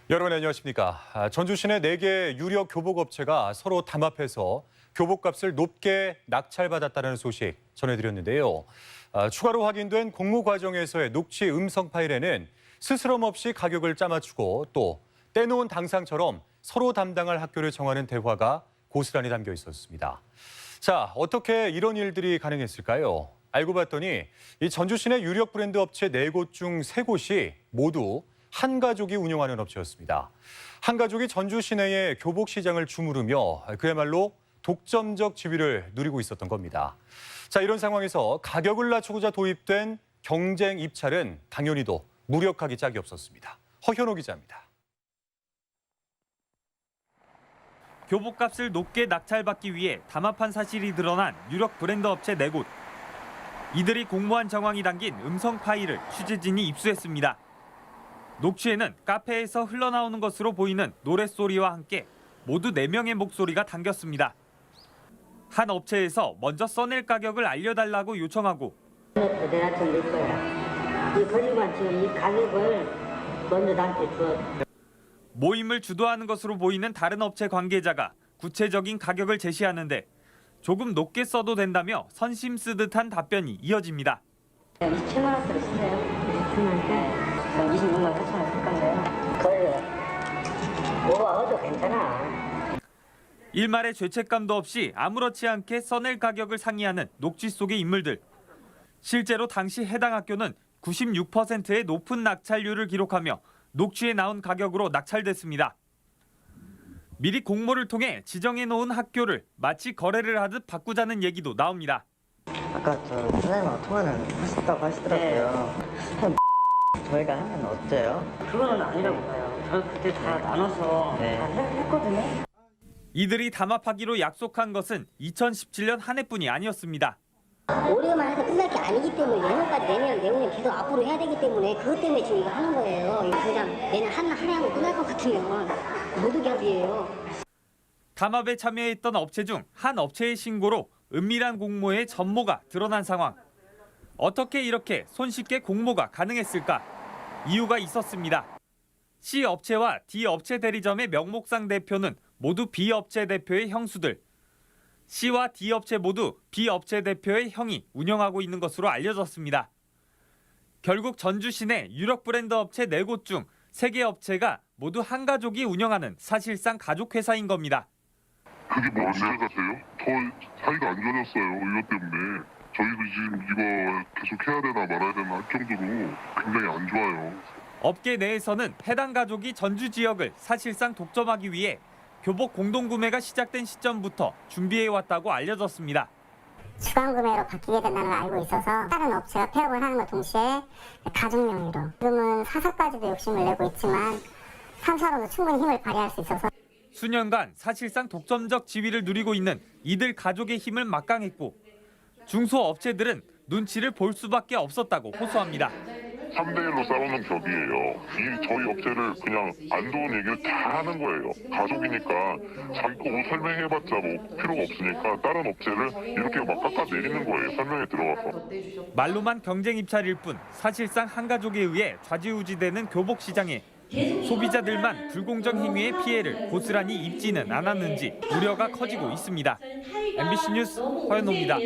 여러분 안녕하십니까. 전주 시내 4개 유력 교복업체가 서로 담합해서 교복값을 높게 낙찰받았다는 소식 전해드렸는데요. 추가로 확인된 공모 과정에서의 녹취 음성 파일에는 스스럼 없이 가격을 짜맞추고 또 떼놓은 당상처럼 서로 담당할 학교를 정하는 대화가 고스란히 담겨 있었습니다. 자, 어떻게 이런 일들이 가능했을까요? 알고 봤더니 이 전주 시내 유력 브랜드 업체 4곳 중 3곳이 모두 한 가족이 운영하는 업체였습니다. 한 가족이 전주 시내의 교복 시장을 주무르며 그야말로 독점적 지위를 누리고 있었던 겁니다. 자, 이런 상황에서 가격을 낮추고자 도입된 경쟁 입찰은 당연히도 무력하기 짝이 없었습니다. 허현호 기자입니다. 교복값을 높게 낙찰받기 위해 담합한 사실이 드러난 유력 브랜드 업체 4곳. 이들이 공모한 정황이 담긴 음성 파일을 취재진이 입수했습니다. 녹취에는 카페에서 흘러나오는 것으로 보이는 노랫소리와 함께 모두 4명의 목소리가 담겼습니다. 한 업체에서 먼저 써낼 가격을 알려달라고 요청하고 내가 좀 낼 거야. 이 권리관 지금 이 가격을 먼저 나한테 줘. 모임을 주도하는 것으로 보이는 다른 업체 관계자가 구체적인 가격을 제시하는데 조금 높게 써도 된다며 선심 쓰듯한 답변이 이어집니다. 27만 원짜리 쓰세요. 27만 원. 26만 4천 원 쓸 건데요. 그래. 뭐가 얻어 괜찮아. 일말의 죄책감도 없이 아무렇지 않게 써낼 가격을 상의하는 녹취 속의 인물들. 실제로 당시 해당 학교는 96%의 높은 낙찰률을 기록하며 녹취에 나온 가격으로 낙찰됐습니다. 미리 공모를 통해 지정해 놓은 학교를 마치 거래를 하듯 바꾸자는 얘기도 나옵니다. 아까 저 선생님하고 통화는 하셨다고 하시더라고요. 저희가 하면 어때요? 그거는 아니라고 봐요. 저 그때 다 나눠서 네. 다 했거든요. 이들이 담합하기로 약속한 것은 2017년 한 해뿐이 아니었습니다. 올해만 해서 끝날 게 아니기 때문에 내년까지 내년 계속 앞으로 해야 되기 때문에 그것 때문에 지금 이거 하는 거예요. 그냥 내년 한 해 하고 끝날 것 같으면 모두 겹이에요. 담합에 참여했던 업체 중 한 업체의 신고로 은밀한 공모의 전모가 드러난 상황. 어떻게 이렇게 손쉽게 공모가 가능했을까? 이유가 있었습니다. C 업체와 D 업체 대리점의 명목상 대표는 모두 B 업체 대표의 형수들. C와 D 업체 모두 B 업체 대표의 형이 운영하고 있는 것으로 알려졌습니다. 결국 전주 시내 유력 브랜드 업체 4곳 중 3개 업체가 모두 한 가족이 운영하는 사실상 가족 회사인 겁니다. 그게 뭐 문제 같아요? 더 사이가 안 좋아졌어요. 이것 때문에. 저희도 지금 이거 계속 해야 되나 말아야 되나 할 정도로 굉장히 안 좋아요. 업계 내에서는 해당 가족이 전주 지역을 사실상 독점하기 위해 교복 공동구매가 시작된 시점부터 준비해왔다고 알려졌습니다. 주간 구매로 바뀌게 된다는 걸 알고 있어서 다른 업체가 폐업을 하는 것 동시에 가족 명의로 지금은 사서까지도 욕심을 내고 있지만 상사로도 충분히 힘을 발휘할 수 있어서 수년간 사실상 독점적 지위를 누리고 있는 이들 가족의 힘을 막강했고 중소업체들은 눈치를 볼 수밖에 없었다고 호소합니다. 3대1로 싸우는 격이에요. 저희 업체를 그냥 안 좋은 얘기를 다 하는 거예요. 가족이니까 자기 거 설명해봤자 뭐 필요가 없으니까 다른 업체를 이렇게 막 깎아내리는 거예요. 설명에 들어가서. 말로만 경쟁 입찰일 뿐 사실상 한 가족에 의해 좌지우지되는 교복 시장에 소비자들만 불공정 행위의 피해를 고스란히 입지는 않았는지 우려가 커지고 있습니다. MBC 뉴스 허연호입니다.